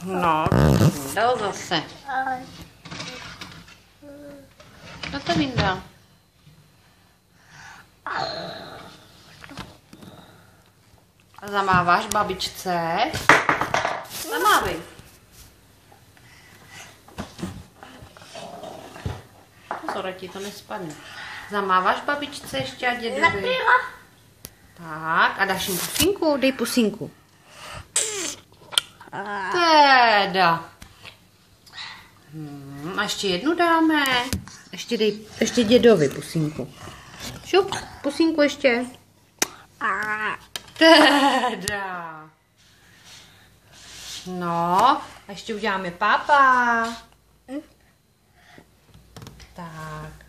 No, dal zase. Co to vyndal? A zamáváš babičce? Zamávej. Pozor, ať ti to nespadne. Zamáváš babičce ještě a dědovi? Tak, a dáš jim pusinku? Dej pusinku. Teda. A ještě jednu dáme. Ještě dědovi pusinku. Šup, pusinku ještě. Teda. No, a ještě uděláme pápa. Tak.